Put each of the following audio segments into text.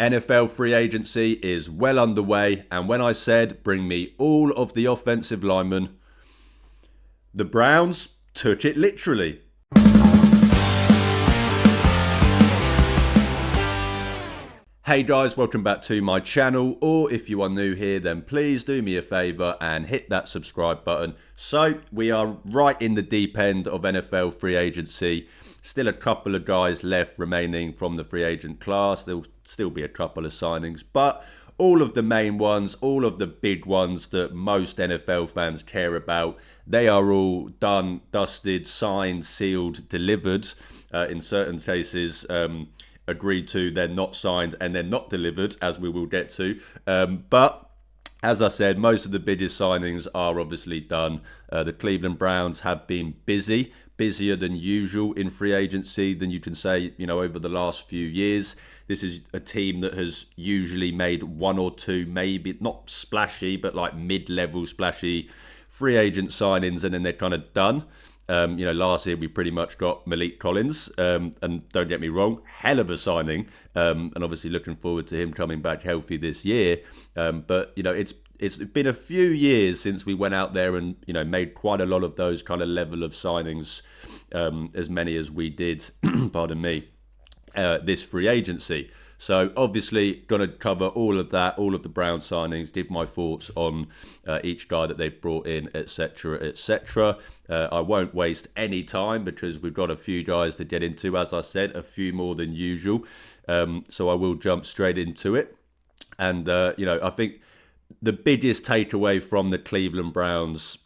NFL free agency is well underway, and when I said bring me all of the offensive linemen, the Browns took it literally. Hey guys, welcome back to my channel, or if you are new here, then please do me a favour and hit that subscribe button. So we are right in the deep end of NFL free agency. Still a couple of guys left remaining from the free agent class. There'll still be a couple of signings, but all of the main ones, all of the big ones that most NFL fans care about, they are all done, dusted, signed, sealed, delivered. In certain cases, agreed to, they're not signed and they're not delivered, as we will get to. But as I said, most of the biggest signings are obviously done. The Cleveland Browns have been busier than usual in free agency than you can say, over the last few years. This is a team that has usually made one or two, maybe not splashy, but like mid-level splashy free agent signings, and then they're kind of done. Last year we pretty much got Malik Collins, and don't get me wrong, hell of a signing, and obviously looking forward to him coming back healthy this year. But it's been a few years since we went out there and made quite a lot of those kind of level of signings, as many as we did, pardon me, this free agency. So obviously going to cover all of that, all of the Brown signings, give my thoughts on each guy that they've brought in, etc., etc. I won't waste any time because we've got a few guys to get into, as I said, a few more than usual. So I will jump straight into it. And, I think the biggest takeaway from the Cleveland Browns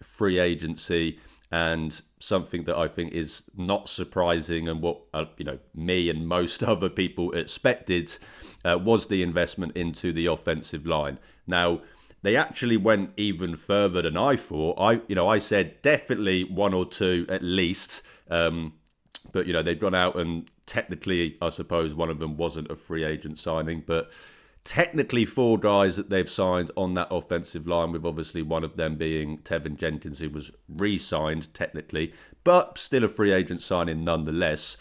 free agency, and something that I think is not surprising and what me and most other people expected, was the investment into the offensive line. Now, they actually went even further than I thought. I said definitely one or two at least, but they've gone out and technically, I suppose one of them wasn't a free agent signing, but technically four guys that they've signed on that offensive line, with obviously one of them being Tevin Jenkins, who was re-signed technically, but still a free agent signing nonetheless.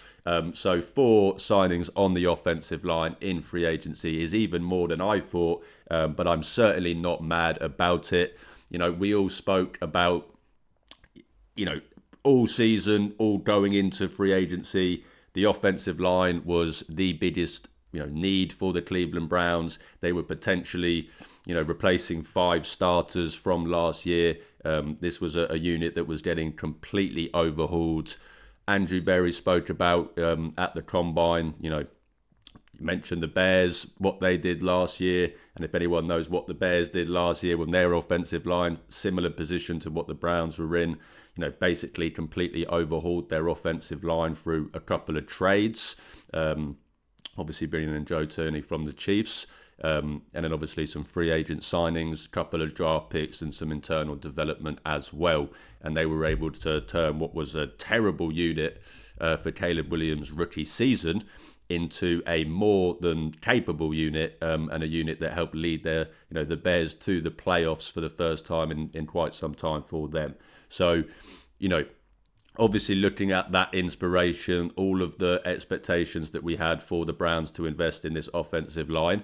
So four signings on the offensive line in free agency is even more than I thought, but I'm certainly not mad about it. We all spoke about, all season, all going into free agency, the offensive line was the biggest need for the Cleveland Browns. They were potentially, replacing 5 starters from last year. This was a unit that was getting completely overhauled. Andrew Berry spoke about at the Combine, mentioned the Bears, what they did last year. And if anyone knows what the Bears did last year with their offensive line, similar position to what the Browns were in, basically completely overhauled their offensive line through a couple of trades. Obviously bringing in Joe Turney from the Chiefs, and then obviously some free agent signings, a couple of draft picks and some internal development as well. And they were able to turn what was a terrible unit for Caleb Williams' rookie season into a more than capable unit, and a unit that helped lead the Bears to the playoffs for the first time in quite some time for them. So, obviously looking at that inspiration, all of the expectations that we had for the Browns to invest in this offensive line,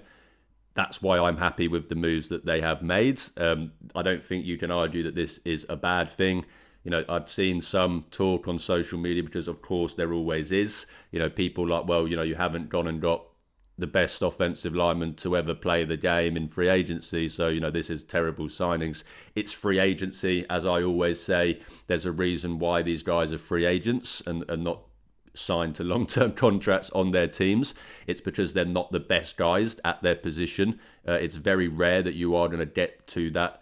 that's why I'm happy with the moves that they have made. I don't think you can argue that this is a bad thing. I've seen some talk on social media, because of course there always is, people like, well, you haven't gone and got the best offensive lineman to ever play the game in free agency, so this is terrible signings. It's free agency, as I always say. There's a reason why these guys are free agents and not signed to long-term contracts on their teams. It's because they're not the best guys at their position. It's very rare that you are going to get to that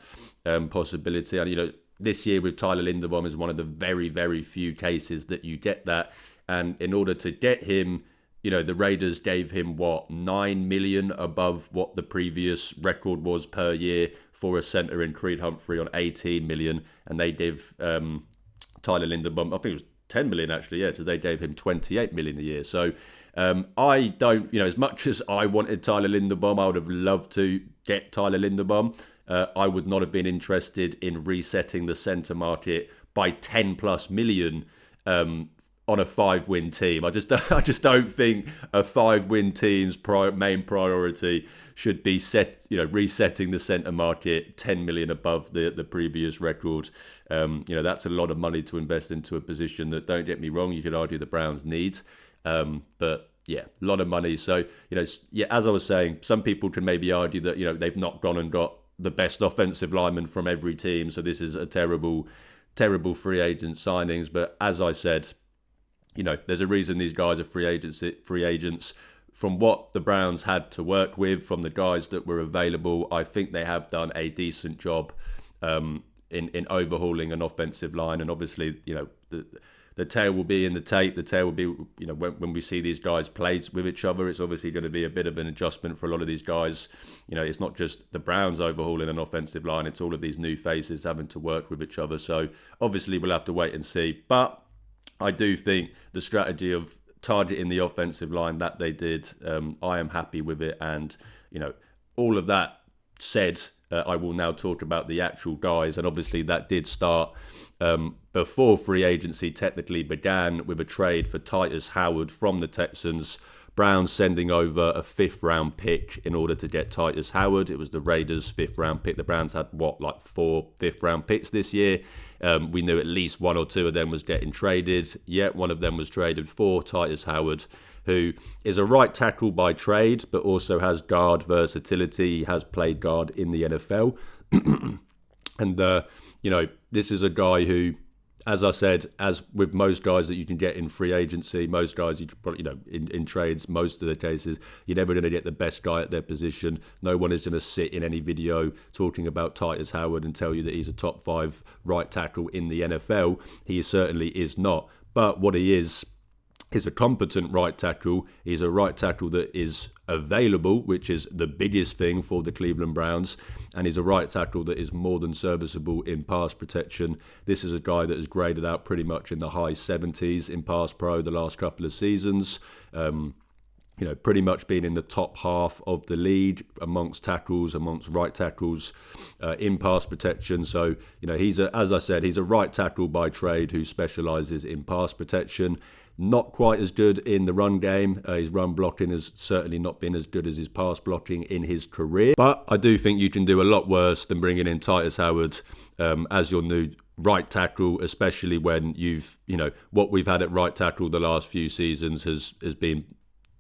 possibility. And this year with Tyler Linderbaum is one of the very, very few cases that you get that. And in order to get him, the Raiders gave him, $9 million above what the previous record was per year for a center in Creed Humphrey on $18 million. And they gave Tyler Linderbaum, I think it was $10 million actually, because they gave him $28 million a year. So I don't, as much as I wanted Tyler Linderbaum, I would have loved to get Tyler Linderbaum. I would not have been interested in resetting the center market by 10 plus million on a 5-win team. I just don't think a 5-win team's main priority should be resetting the centre market 10 million above the previous record. That's a lot of money to invest into a position that, don't get me wrong, you could argue the Browns need. But yeah, a lot of money. So, as I was saying, some people can maybe argue that, they've not gone and got the best offensive lineman from every team. So this is a terrible free agent signings. But as I said, there's a reason these guys are free agents. From what the Browns had to work with, from the guys that were available, I think they have done a decent job in overhauling an offensive line. And obviously, the tail will be in the tape. The tail will be, when we see these guys play with each other, it's obviously going to be a bit of an adjustment for a lot of these guys. It's not just the Browns overhauling an offensive line, it's all of these new faces having to work with each other. So obviously we'll have to wait and see. But I do think the strategy of targeting the offensive line that they did, I am happy with it. And, all of that said, I will now talk about the actual guys. And obviously that did start before free agency technically began, with a trade for Titus Howard from the Texans. Browns sending over a 5th-round pick in order to get Titus Howard. It was the Raiders' 5th-round pick. The Browns had, 4 5th-round picks this year. We knew at least 1 or 2 of them was getting traded. Yet one of them was traded for Titus Howard, who is a right tackle by trade, but also has guard versatility. He has played guard in the NFL. And, this is a guy who, as I said, as with most guys that you can get in free agency, most guys you probably, in trades, most of the cases, you're never going to get the best guy at their position. No one is going to sit in any video talking about Titus Howard and tell you that he's a top 5 right tackle in the NFL. He certainly is not. But what he is a competent right tackle. He's a right tackle that is available, which is the biggest thing for the Cleveland Browns. And he's a right tackle that is more than serviceable in pass protection. This is a guy that has graded out pretty much in the high 70s in pass pro the last couple of seasons. Pretty much been in the top half of the league amongst right tackles in pass protection. So, as I said, he's a right tackle by trade who specialises in pass protection. Not quite as good in the run game. His run blocking has certainly not been as good as his pass blocking in his career. But I do think you can do a lot worse than bringing in Titus Howard as your new right tackle, especially when what we've had at right tackle the last few seasons has been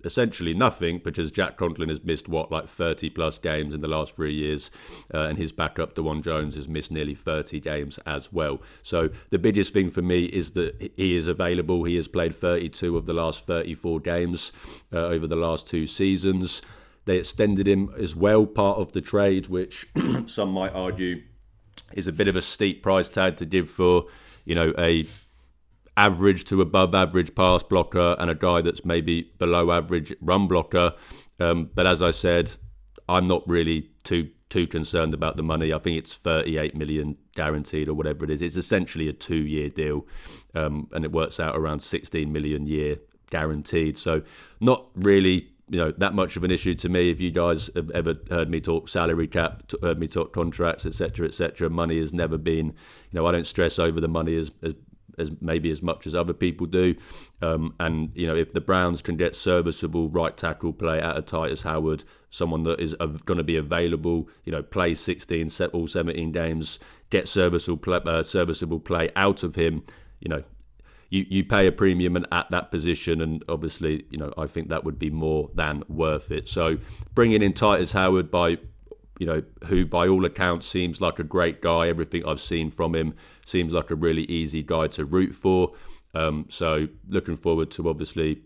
essentially nothing, because Jack Conklin has missed 30 plus games in the last 3 years, and his backup DeJuan Jones has missed nearly 30 games as well. So the biggest thing for me is that he is available. He has played 32 of the last 34 games over the last 2 seasons. They extended him as well, part of the trade, which some might argue is a bit of a steep price tag to give for a average to above average pass blocker and a guy that's maybe below average run blocker. But as I said, I'm not really too concerned about the money. I think it's 38 million guaranteed or whatever it is. It's essentially a 2-year deal, and it works out around 16 million a year guaranteed. So not really that much of an issue to me. If you guys have ever heard me talk salary cap, heard me talk contracts, etc., money has never been, I don't stress over the money as maybe as much as other people do. And if the Browns can get serviceable right tackle play out of Titus Howard, someone that is going to be available, play 16, all 17 games, get serviceable play out of him, you pay a premium at that position, and obviously, I think that would be more than worth it. So bringing in Titus Howard who by all accounts seems like a great guy. Everything I've seen from him seems like a really easy guy to root for. So looking forward to obviously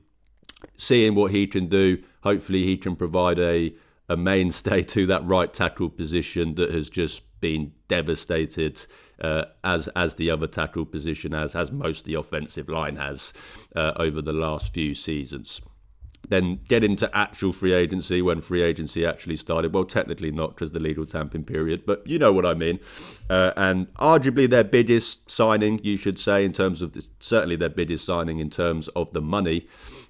seeing what he can do. Hopefully he can provide a mainstay to that right tackle position that has just been devastated as the other tackle position as most of the offensive line has over the last few seasons. Then get into actual free agency when free agency actually started. Well, technically not, because the legal tamping period, but you know what I mean. And arguably their biggest signing, you should say, in terms of this, certainly their biggest signing in terms of the money,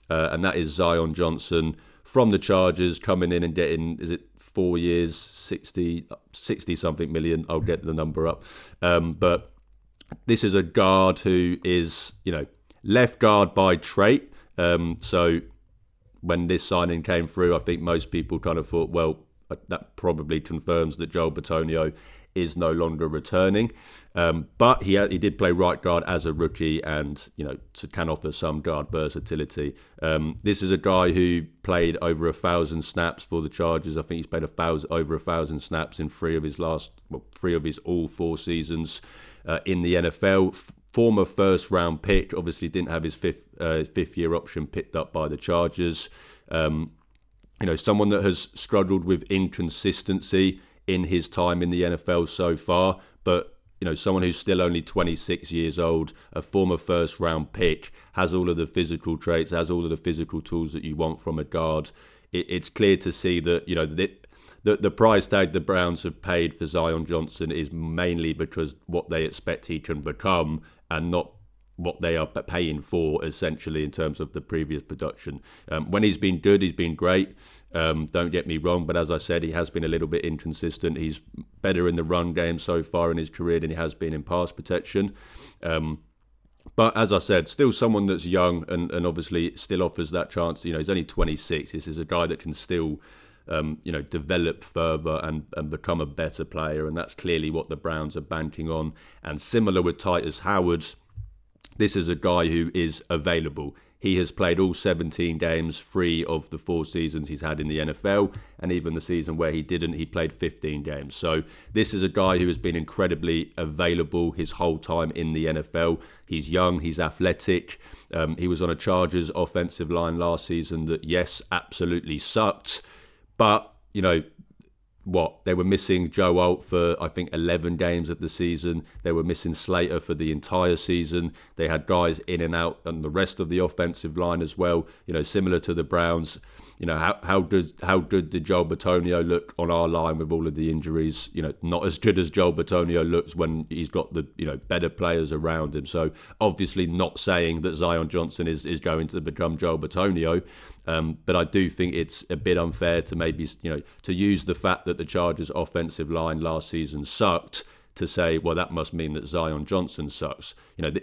and that is Zion Johnson from the Chargers, coming in and getting, is it 4 years, 60 something million? I'll get the number up. But this is a guard who is, left guard by trait. So when this signing came through, I think most people kind of thought, well, that probably confirms that Joel Bitonio is no longer returning. But he did play right guard as a rookie, and can offer some guard versatility. This is a guy who played over 1,000 snaps for the Chargers. I think he's played over 1,000 snaps in three of his all 4 seasons in the NFL. Former first round pick, obviously didn't have his fifth year option picked up by the Chargers. Someone that has struggled with inconsistency in his time in the NFL so far, but someone who's still only 26 years old, a former first round pick, has all of the physical traits, has all of the physical tools that you want from a guard. It's clear to see that the price tag the Browns have paid for Zion Johnson is mainly because what they expect he can become, and not what they are paying for, essentially, in terms of the previous production. When he's been good, he's been great. Don't get me wrong, but as I said, he has been a little bit inconsistent. He's better in the run game so far in his career than he has been in pass protection. But as I said, still someone that's young and obviously still offers that chance. He's only 26. This is a guy that can still develop further and become a better player, and that's clearly what the Browns are banking on. And similar with Titus Howard, this is a guy who is available. He has played all 17 games, 3 of the 4 seasons he's had in the NFL, and even the season where he didn't, he played 15 games. So this is a guy who has been incredibly available his whole time in the NFL. He's young, he's athletic. He was on a Chargers offensive line last season that, yes, absolutely sucked. But, they were missing Joe Alt for, I think, 11 games of the season. They were missing Slater for the entire season. They had guys in and out on the rest of the offensive line as well, similar to the Browns. How good did Joel Bitonio look on our line with all of the injuries? Not as good as Joel Bitonio looks when he's got the better players around him. So obviously not saying that Zion Johnson is going to become Joel Bitonio, but I do think it's a bit unfair to maybe to use the fact that the Chargers' offensive line last season sucked to say, well, that must mean that Zion Johnson sucks.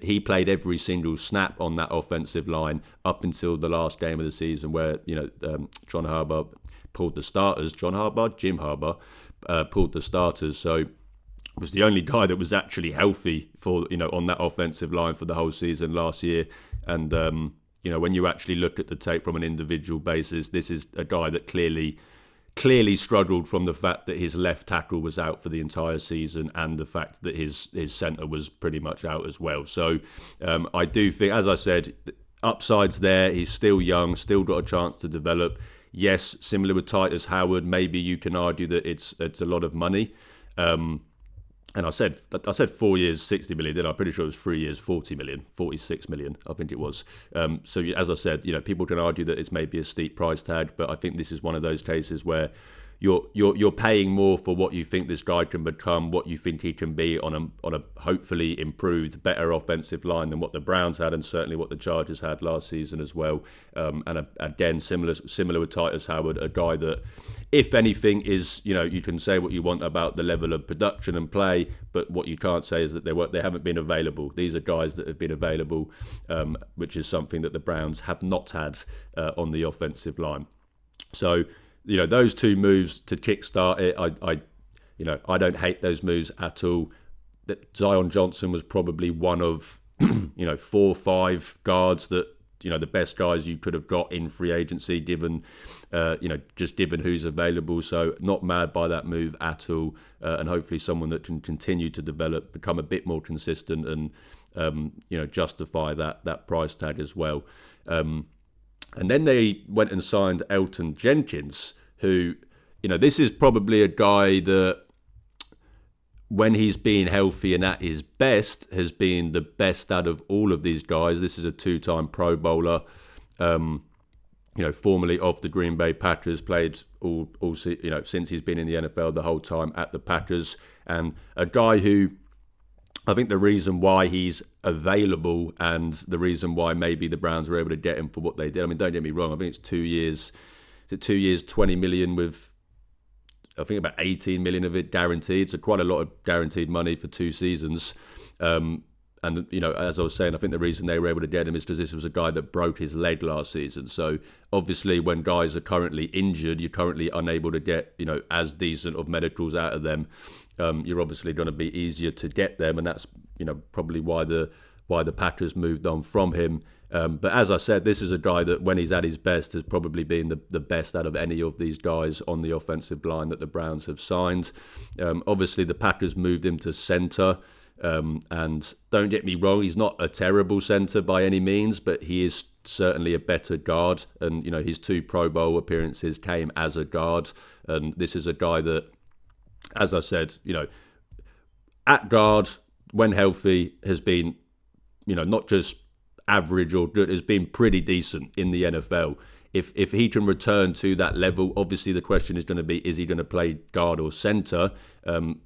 He played every single snap on that offensive line up until the last game of the season where, Jim Harbaugh pulled the starters. Pulled the starters. So was the only guy that was actually healthy for, on that offensive line for the whole season last year. And, when you actually look at the tape from an individual basis, this is a guy that clearly struggled from the fact that his left tackle was out for the entire season and the fact that his centre was pretty much out as well. So I do think, as I said, upside's there. He's still young, still got a chance to develop. Yes, similar with Titus Howard, maybe you can argue that it's a lot of money. And I said 4 years, 60 million. Then I'm pretty sure it was 3 years, 40 million, 46 million, I think it was. So as I said, people can argue that it's maybe a steep price tag, but I think this is one of those cases where you're paying more for what you think this guy can become, what you think he can be on a hopefully improved, better offensive line than what the Browns had, and certainly what the Chargers had last season as well. And again, similar with Titus Howard, a guy that, if anything, is you can say what you want about the level of production and play, but what you can't say is that they haven't been available. These are guys that have been available, which is something that the Browns have not had on the offensive line. So, those 2 moves to kickstart it, I don't hate those moves at all. That Zion Johnson was probably one of 4 or 5 guards that the best guys you could have got in free agency, given given who's available. So not mad by that move at all, and hopefully someone that can continue to develop, become a bit more consistent, and justify that price tag as well. And then they went and signed Elton Jenkins, who, this is probably a guy that, when he's been healthy and at his best, has been the best out of all of these guys. This is a 2-time Pro Bowler, formerly of the Green Bay Packers, played all since he's been in the NFL, the whole time at the Packers, and a guy who, I think the reason why he's available and the reason why maybe the Browns were able to get him for what they did, I mean, don't get me wrong, I think it's 2 years, 20 million with, I think about 18 million of it guaranteed. So quite a lot of guaranteed money for 2 seasons. And, as I was saying, I think the reason they were able to get him is because this was a guy that broke his leg last season. So obviously when guys are currently injured, you're currently unable to get, as decent of medicals out of them. You're obviously going to be easier to get them. And that's, probably why the Packers moved on from him. But as I said, this is a guy that when he's at his best has probably been the best out of any of these guys on the offensive line that the Browns have signed. Obviously, the Packers moved him to centre. And don't get me wrong, he's not a terrible centre by any means, but he is certainly a better guard. And, his 2 Pro Bowl appearances came as a guard. And this is a guy that, as I said, at guard, when healthy, has been, not just average or good, has been pretty decent in the NFL. If he can return to that level, obviously the question is going to be, is he going to play guard or centre?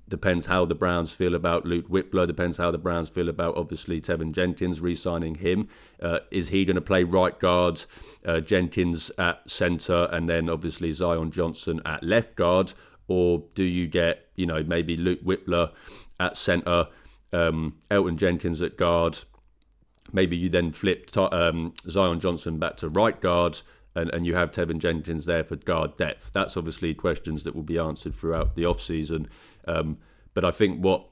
Depends how the Browns feel about Luke Whippler. Depends how the Browns feel about, obviously, Tevin Jenkins, re-signing him. Is he going to play right guard, Jenkins at centre, and then obviously Zion Johnson at left guard? Or do you get, maybe Luke Whippler at centre, Elton Jenkins at guard? Maybe you then flip Zion Johnson back to right guard, and you have Tevin Jenkins there for guard depth. That's obviously questions that will be answered throughout the offseason. But I think what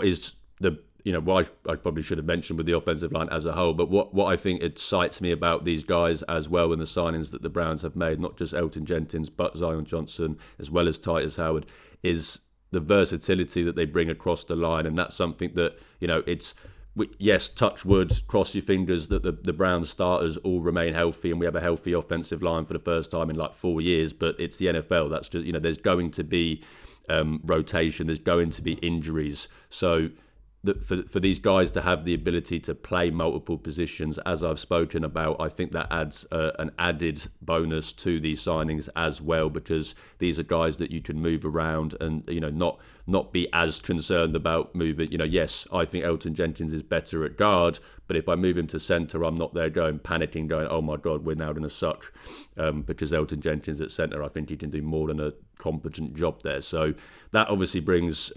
is the, what I probably should have mentioned with the offensive line as a whole, but what I think excites me about these guys as well, and the signings that the Browns have made, not just Elton Jenkins, but Zion Johnson, as well as Titus Howard, is the versatility that they bring across the line. And that's something that, it's, yes, touch wood, cross your fingers that the Browns starters all remain healthy and we have a healthy offensive line for the first time in like 4 years. But it's the NFL. That's just, there's going to be rotation. There's going to be injuries. So for these guys to have the ability to play multiple positions, as I've spoken about, I think that adds an added bonus to these signings as well, because these are guys that you can move around and, not be as concerned about moving. Yes, I think Elton Jenkins is better at guard, but if I move him to centre, I'm not there panicking, going, oh my God, we're now going to suck. Because Elton Jenkins at centre, I think he can do more than a competent job there. So that obviously brings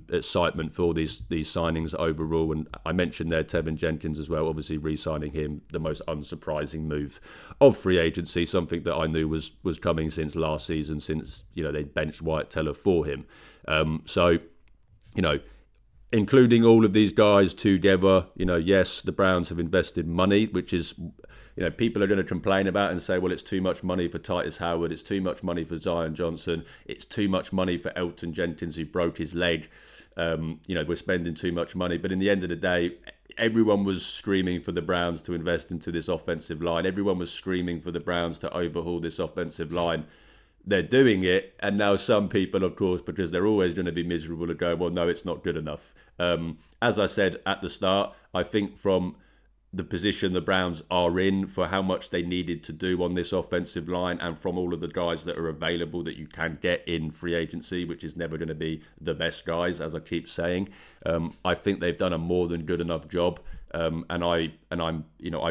excitement for these signings overall. And I mentioned there Tevin Jenkins as well, obviously re-signing him, the most unsurprising move of free agency, something that I knew was coming since last season, since they benched Wyatt Teller for him. So including all of these guys together, yes, the Browns have invested money, which is, people are going to complain about and say, well, it's too much money for Titus Howard, it's too much money for Zion Johnson, it's too much money for Elton Jenkins, who broke his leg. We're spending too much money. But in the end of the day, everyone was screaming for the Browns to invest into this offensive line. Everyone was screaming for the Browns to overhaul this offensive line. They're doing it, and now some people, of course, because they're always going to be miserable, are going, well, no, it's not good enough. As I said at the start, I think from the position the Browns are in, for how much they needed to do on this offensive line, and from all of the guys that are available that you can get in free agency, which is never going to be the best guys, as I keep saying, I think they've done a more than good enough job. And I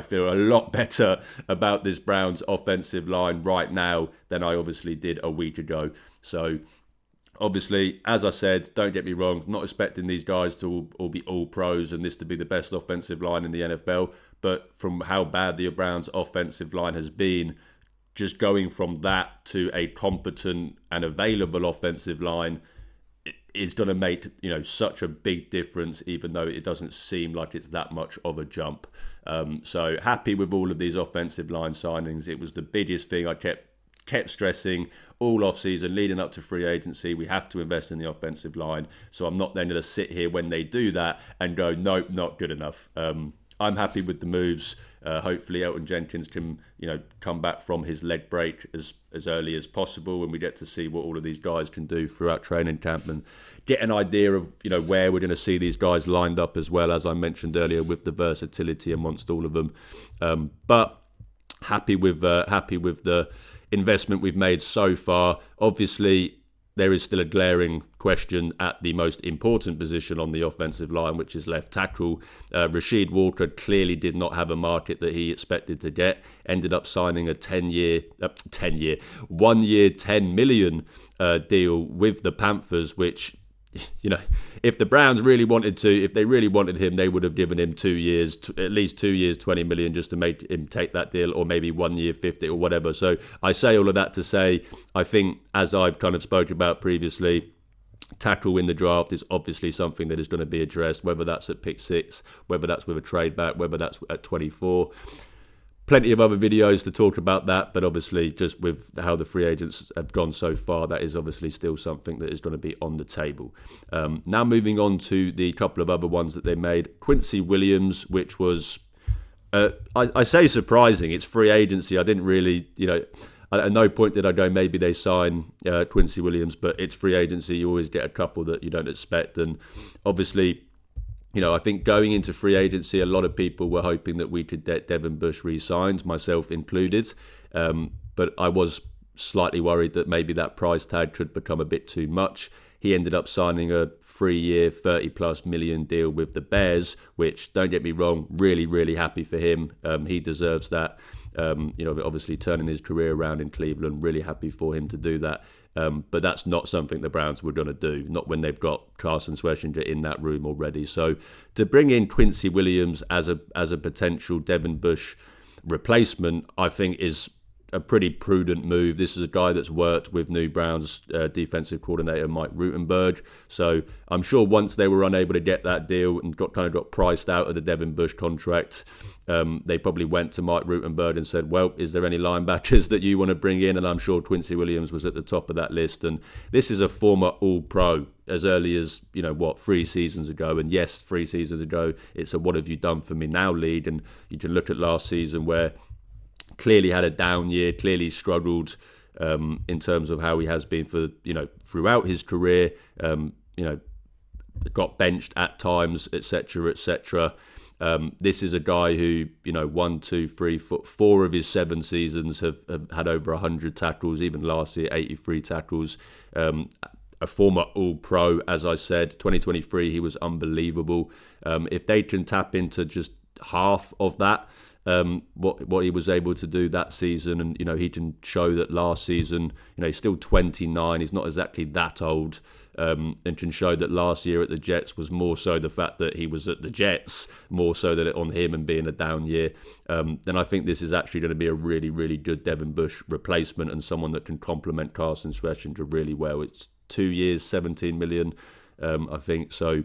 feel a lot better about this Browns offensive line right now than I obviously did a week ago. So obviously, as I said, don't get me wrong, not expecting these guys to all be all pros and this to be the best offensive line in the NFL. But from how bad the Browns offensive line has been, just going from that to a competent and available offensive line is going to make such a big difference, even though it doesn't seem like it's that much of a jump. So happy with all of these offensive line signings. It was the biggest thing I kept stressing all off-season leading up to free agency. We have to invest in the offensive line. So I'm not then going to sit here when they do that and go, nope, not good enough. I'm happy with the moves. Hopefully Elton Jenkins can, come back from his leg break as early as possible, and we get to see what all of these guys can do throughout training camp and get an idea of, where we're going to see these guys lined up as well, as I mentioned earlier, with the versatility amongst all of them. But happy with the investment we've made so far. Obviously, there is still a glaring question at the most important position on the offensive line, which is left tackle. Rasheed Walker clearly did not have a market that he expected to get. Ended up signing a 1 year, $10 million deal with the Panthers, which if the Browns really wanted to, if they really wanted him, they would have given him 2 years, at least 2 years, 20 million, just to make him take that deal, or maybe 1 year, 50 or whatever. So I say all of that to say, I think, as I've kind of spoken about previously, tackle in the draft is obviously something that is going to be addressed, whether that's at pick 6, whether that's with a trade back, whether that's at 24. Plenty of other videos to talk about that, but obviously just with how the free agents have gone so far, that is obviously still something that is going to be on the table. Now moving on to the couple of other ones that they made. Quincy Williams, which was, I say surprising, it's free agency. I didn't really, at no point did I go, maybe they sign Quincy Williams, but it's free agency. You always get a couple that you don't expect. And obviously, I think going into free agency, a lot of people were hoping that we could get Devin Bush re-signed, myself included. But I was slightly worried that maybe that price tag could become a bit too much. He ended up signing a 3-year, 30+ million deal with the Bears, which, don't get me wrong, really, really happy for him. He deserves that. Obviously turning his career around in Cleveland, really happy for him to do that. But that's not something the Browns were going to do, not when they've got Carson Schwarzenegger in that room already. So to bring in Quincy Williams as a potential Devin Bush replacement, I think is a pretty prudent move. This is a guy that's worked with new Browns defensive coordinator Mike Rutenberg. So I'm sure once they were unable to get that deal and got priced out of the Devin Bush contract, they probably went to Mike Rutenberg and said, well, is there any linebackers that you want to bring in? And I'm sure Quincy Williams was at the top of that list. And this is a former All-Pro as early as, 3 seasons ago. And yes, 3 seasons ago, it's a what have you done for me now league. And you can look at last season where clearly had a down year, clearly struggled in terms of how he has been for, throughout his career, got benched at times, etc., etc. This is a guy who, 1, 2, 3, 4 of his 7 seasons have had over 100 tackles, even last year, 83 tackles. A former All-Pro, as I said, 2023, he was unbelievable. If they can tap into just half of that, what he was able to do that season, and he can show that last season, he's still 29, he's not exactly that old, and can show that last year at the Jets was more so the fact that he was at the Jets, more so than on him and being a down year, then I think this is actually going to be a really, really good Devin Bush replacement and someone that can complement Carson Schwarzenegger really well. It's 2 years, 17 million, I think, so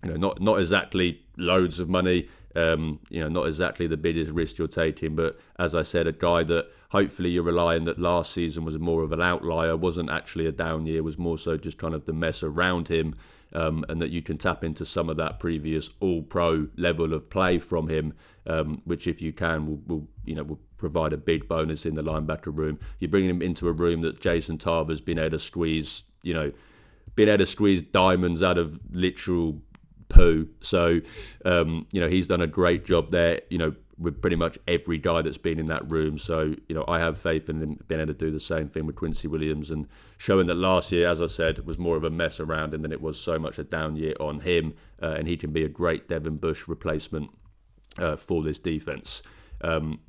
not exactly loads of money. Not exactly the biggest risk you're taking, but as I said, a guy that hopefully you're relying that last season was more of an outlier, wasn't actually a down year, was more so just kind of the mess around him, and that you can tap into some of that previous All-Pro level of play from him, which if you can will provide a big bonus in the linebacker room. You're bringing him into a room that Jason Tarver's been able to squeeze, diamonds out of literal poo. So, he's done a great job there, with pretty much every guy that's been in that room. So, I have faith in him being able to do the same thing with Quincy Williams and showing that last year, as I said, was more of a mess around him than it was so much a down year on him. And he can be a great Devin Bush replacement for this defense. And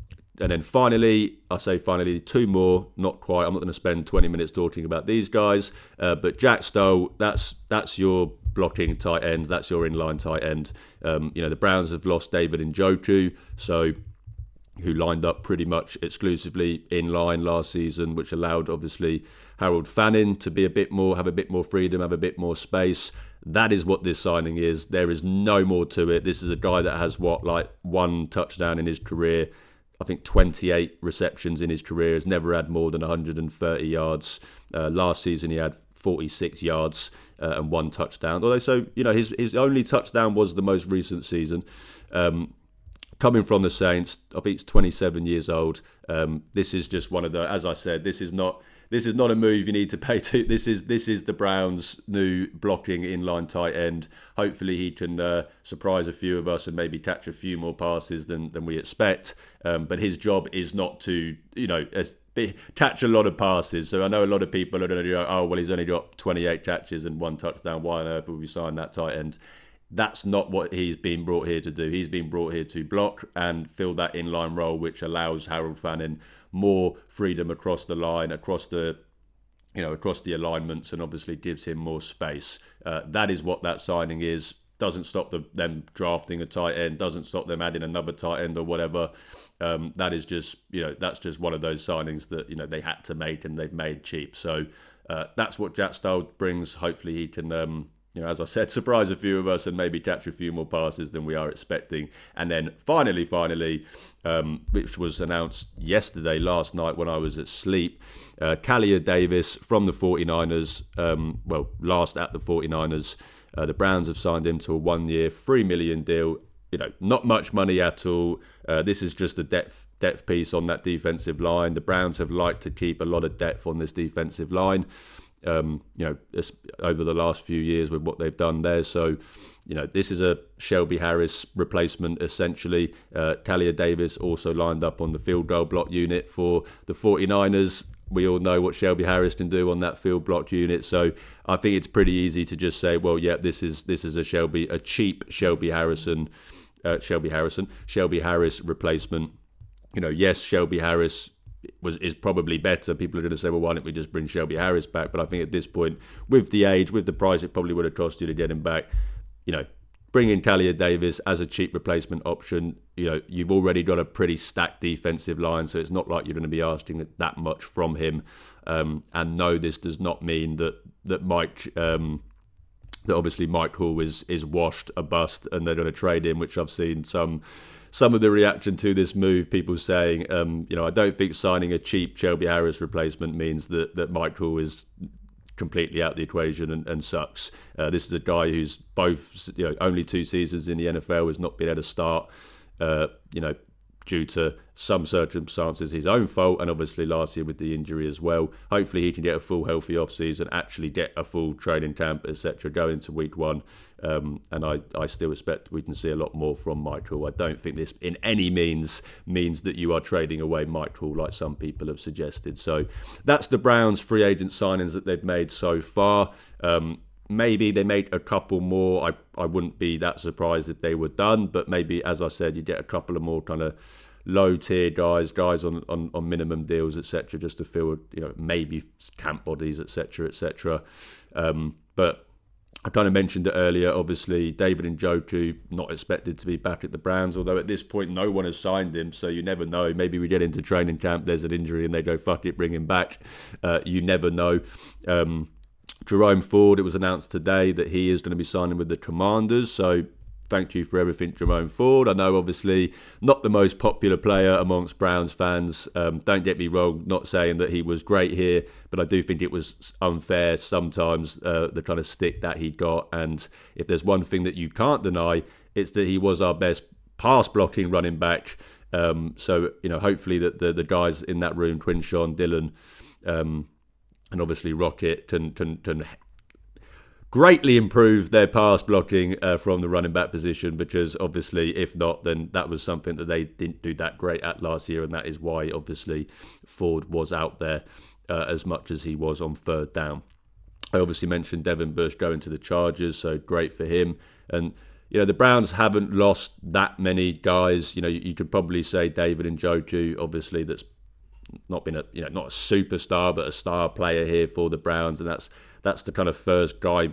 then finally, 2 more, not quite. I'm not going to spend 20 minutes talking about these guys, but Jack Stoll, that's your blocking tight end, that's your inline tight end. The Browns have lost David Njoku, who lined up pretty much exclusively in line last season, which allowed obviously Harold Fannin to be have a bit more freedom, have a bit more space. That is what this signing is. There is no more to it. This is a guy that has 1 touchdown in his career. I think 28 receptions in his career, has never had more than 130 yards. Last season he had 46 yards and 1 touchdown. Although, his only touchdown was the most recent season. Coming from the Saints, I think he's 27 years old. This is just one of the, as I said, this is not a move you need to pay to. This is the Browns' new blocking inline tight end. Hopefully he can surprise a few of us and maybe catch a few more passes than we expect. But his job is not to, catch a lot of passes. So I know a lot of people are going to go, oh, well, he's only got 28 catches and 1 touchdown. Why on earth would we sign that tight end? That's not what he's been brought here to do. He's been brought here to block and fill that inline role, which allows Harold Fannin more freedom across the line, across the across the alignments, and obviously gives him more space. That is what that signing is. Doesn't stop them drafting a tight end. Doesn't stop them adding another tight end or whatever. That is just, that's just one of those signings that, they had to make and they've made cheap. So that's what Jack Stoll brings. Hopefully he can, as I said, surprise a few of us and maybe catch a few more passes than we are expecting. And then finally, which was announced last night when I was asleep, Callier Davis from the 49ers, last at the 49ers. The Browns have signed him to a 1-year, $3 million deal. Not much money at all. This is just a depth piece on that defensive line. The Browns have liked to keep a lot of depth on this defensive line, over the last few years with what they've done there. So, this is a Shelby Harris replacement, essentially. Callier Davis also lined up on the field goal block unit for the 49ers. We all know what Shelby Harris can do on that field block unit, so I think it's pretty easy to just say, well, yeah, this is a cheap Shelby Harris replacement. Yes, Shelby Harris is probably better. People are going to say, well, why don't we just bring Shelby Harris back? But I think at this point, with the age, with the price it probably would have cost you to get him back, bring in Callier Davis as a cheap replacement option. You've already got a pretty stacked defensive line, so it's not like you're going to be asking that much from him. And no, this does not mean that Mike, that obviously Mike Hall is washed, a bust, and they're going to trade him, which I've seen some of the reaction to this move, people saying, I don't think signing a cheap Shelby Harris replacement means that Mike Hall is completely out of the equation and sucks. This is a guy who's both, only 2 seasons in the NFL, has not been able to start, due to some circumstances his own fault, and obviously last year with the injury as well. Hopefully he can get a full healthy offseason, actually get a full training camp, etc., go into week 1. And I still expect we can see a lot more from Michael. I don't think this in any means that you are trading away Michael like some people have suggested. So that's the Browns free agent signings that they've made so far. Maybe they make a couple more. I wouldn't be that surprised if they were done, but maybe, as I said, you get a couple of more kind of low tier guys on minimum deals, etc., just to fill, maybe camp bodies, etc. But I kind of mentioned it earlier. Obviously, David Njoku not expected to be back at the Browns, although at this point no one has signed him, so you never know. Maybe we get into training camp, there's an injury, and they go, fuck it, bring him back. You never know. Jerome Ford, it was announced today that he is going to be signing with the Commanders, so thank you for everything, Jerome Ford. I know, obviously, not the most popular player amongst Browns fans. Don't get me wrong, not saying that he was great here, but I do think it was unfair sometimes, the kind of stick that he got. And if there's one thing that you can't deny, it's that he was our best pass-blocking running back. So, hopefully that the guys in that room, Quinshawn, Dillon, and obviously Rocket, can greatly improve their pass blocking from the running back position, because obviously if not, then that was something that they didn't do that great at last year, and that is why obviously Ford was out there as much as he was on third down. I obviously mentioned Devin Bush going to the Chargers, so great for him. And the Browns haven't lost that many guys. You could probably say David Njoku, obviously, that's not been not a superstar, but a star player here for the Browns, and that's the kind of first guy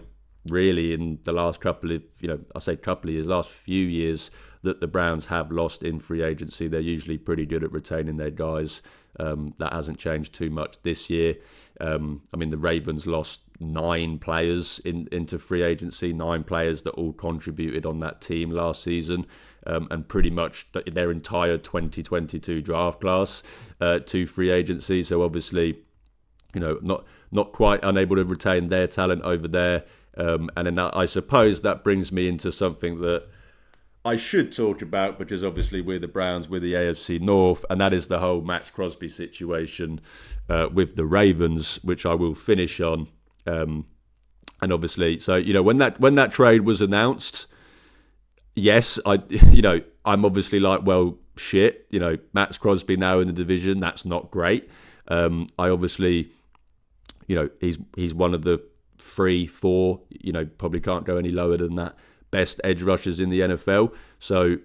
really in the last couple of last few years that the Browns have lost in free agency. They're usually pretty good at retaining their guys. That hasn't changed too much this year. The Ravens lost 9 players into free agency, 9 players that all contributed on that team last season, and pretty much their entire 2022 draft class to free agency. So obviously, not quite unable to retain their talent over there. And then I suppose that brings me into something that I should talk about, because obviously we're the Browns, we're the AFC North, and that is the whole Max Crosby situation with the Ravens, which I will finish on. And obviously, so when that trade was announced, yes, I'm obviously like, well, shit, Max Crosby now in the division, that's not great. I obviously, he's one of the 3, 4, probably can't go any lower than that, best edge rushers in the NFL. So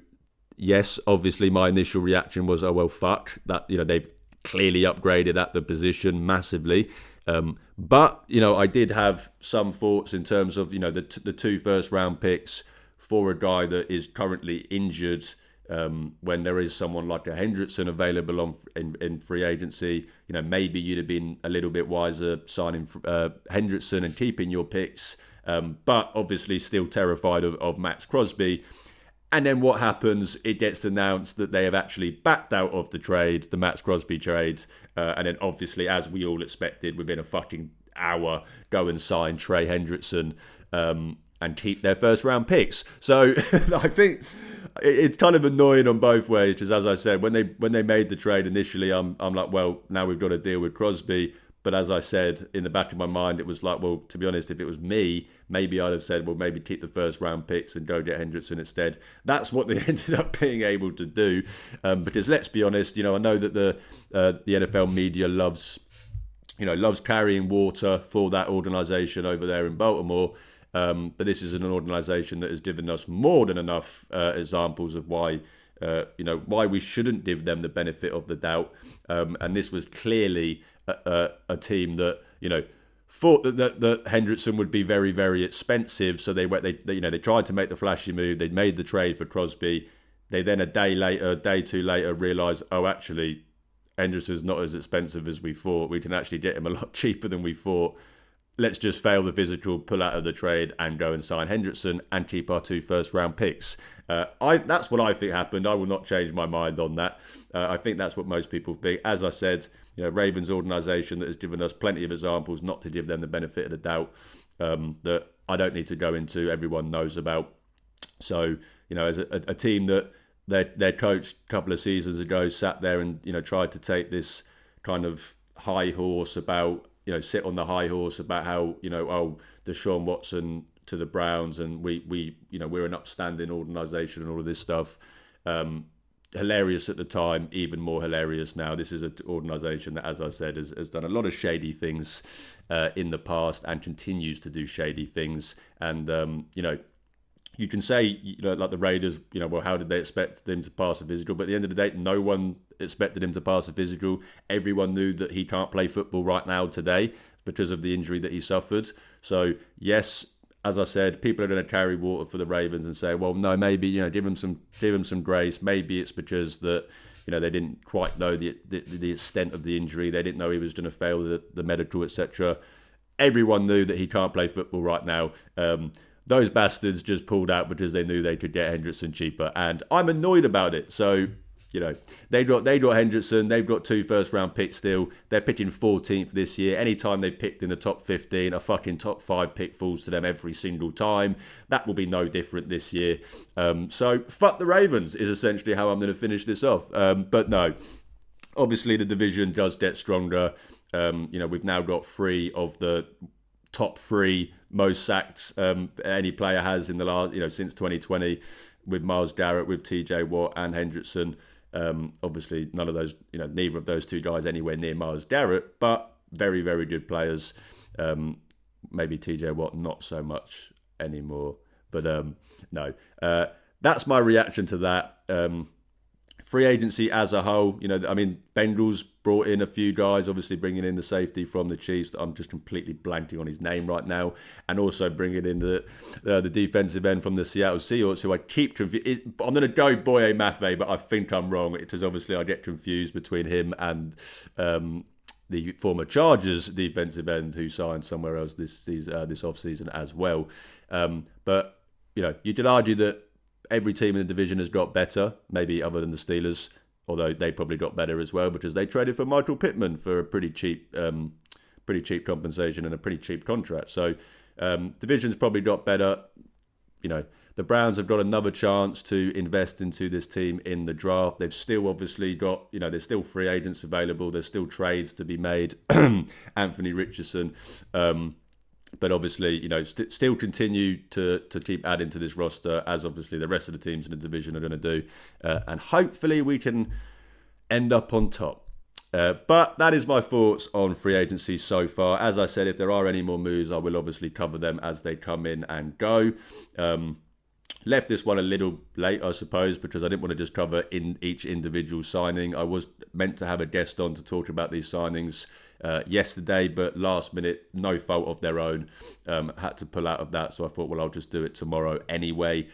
yes, obviously my initial reaction was, oh well, fuck that. They've clearly upgraded at the position massively. But, I did have some thoughts in terms of, the 2 first-round picks for a guy that is currently injured, when there is someone like a Hendrickson available in free agency. Maybe you'd have been a little bit wiser signing Hendrickson and keeping your picks, but obviously still terrified of Max Crosby. And then what happens? It gets announced that they have actually backed out of the trade, the Max Crosby trade. And then obviously, as we all expected, within a fucking hour, go and sign Trey Hendrickson and keep their first round picks. So I think it's kind of annoying on both ways, because as I said, when they made the trade initially, I'm like, well, now we've got to deal with Crosby. But as I said, in the back of my mind, it was like, well, to be honest, if it was me, maybe I'd have said, well, maybe keep the first round picks and go get Hendrickson instead. That's what they ended up being able to do. Because let's be honest, I know that the NFL media loves carrying water for that organisation over there in Baltimore. But this is an organisation that has given us more than enough examples of why we shouldn't give them the benefit of the doubt. And this was clearly a team that thought that Hendrickson would be very, very expensive, so they tried to make the flashy move. They made the trade for Crosby. They then a day two later realised, oh, actually, Hendrickson's not as expensive as we thought. We can actually get him a lot cheaper than we thought. Let's just fail the physical, pull out of the trade, and go and sign Hendrickson and keep our 2 first-round picks. That's what I think happened. I will not change my mind on that. I think that's what most people think. As I said, Ravens organisation that has given us plenty of examples not to give them the benefit of the doubt, that I don't need to go into, everyone knows about. So, as a team that their coach a couple of seasons ago sat there and, tried to take this kind of high horse about, sit on the high horse about how, Deshaun Watson to the Browns and we're an upstanding organisation and all of this stuff. Hilarious at the time, even more hilarious now. This is an organisation that, as I said, has done a lot of shady things in the past and continues to do shady things. And, you can say, like the Raiders, well, how did they expect them to pass a physical? But at the end of the day, no one expected him to pass a physical. Everyone knew that he can't play football right now today because of the injury that he suffered. So, yes, as I said, people are going to carry water for the Ravens and say, well, no, maybe, give him some grace. Maybe it's because that, they didn't quite know the extent of the injury. They didn't know he was going to fail the medical, etc. Everyone knew that he can't play football right now. Those bastards just pulled out because they knew they could get Hendrickson cheaper, and I'm annoyed about it. So, they got Hendrickson. They've got 2 first-round picks still. They're picking 14th this year. Anytime they picked in the top 15, a fucking top 5 pick falls to them every single time. That will be no different this year. So, fuck the Ravens is essentially how I'm going to finish this off. But no, obviously the division does get stronger. We've now got 3 of the top 3 most sacks any player has in the last, since 2020, with Myles Garrett, with TJ Watt and Hendrickson. Obviously, none of those, neither of those 2 guys anywhere near Myles Garrett, but very, very good players. Maybe TJ Watt, not so much anymore. But no, that's my reaction to that. Free agency as a whole, Bengals brought in a few guys, obviously bringing in the safety from the Chiefs. I'm just completely blanking on his name right now. And also bringing in the defensive end from the Seattle Seahawks, who I keep confused. I'm going to go Boye Mafe, but I think I'm wrong. Because obviously I get confused between him and the former Chargers defensive end who signed somewhere else this offseason as well. But, you could argue that every team in the division has got better, maybe other than the Steelers, although they probably got better as well because they traded for Michael Pittman for a pretty cheap compensation and a pretty cheap contract. So division's probably got better. The Browns have got another chance to invest into this team in the draft. They've still obviously got, there's still free agents available. There's still trades to be made. Anthony Richardson. But obviously, still continue to keep adding to this roster, as obviously the rest of the teams in the division are going to do. And hopefully we can end up on top. But that is my thoughts on free agency so far. As I said, if there are any more moves, I will obviously cover them as they come in and go. Left this one a little late, I suppose, because I didn't want to just cover in each individual signing. I was meant to have a guest on to talk about these signings yesterday, but last minute, no fault of their own, had to pull out of that. So I thought, well, I'll just do it tomorrow anyway.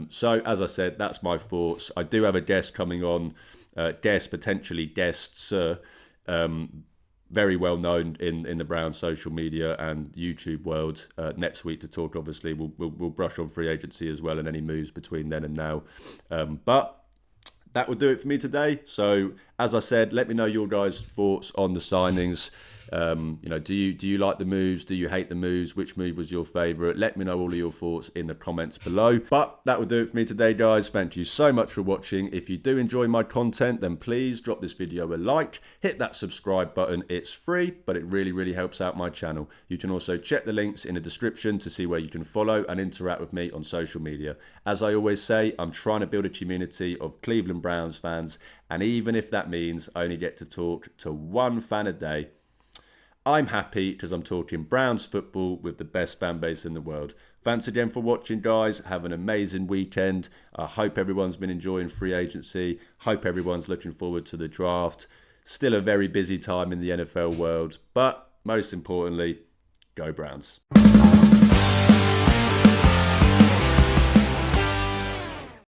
So as I said, that's my thoughts. I do have a guest coming on, potentially guests, very well known in the Browns social media and YouTube world, next week to talk. Obviously, we'll brush on free agency as well and any moves between then and now. But that will do it for me today. So as I said, let me know your guys' thoughts on the signings. Do you like the moves? Do you hate the moves? Which move was your favourite? Let me know all of your thoughts in the comments below. But that will do it for me today, guys. Thank you so much for watching. If you do enjoy my content, then please drop this video a like. Hit that subscribe button. It's free, but it really, really helps out my channel. You can also check the links in the description to see where you can follow and interact with me on social media. As I always say, I'm trying to build a community of Cleveland Browns fans, and even if that means I only get to talk to one fan a day, I'm happy because I'm talking Browns football with the best fan base in the world. Thanks again for watching, guys. Have an amazing weekend. I hope everyone's been enjoying free agency. Hope everyone's looking forward to the draft. Still a very busy time in the NFL world, but most importantly, go Browns.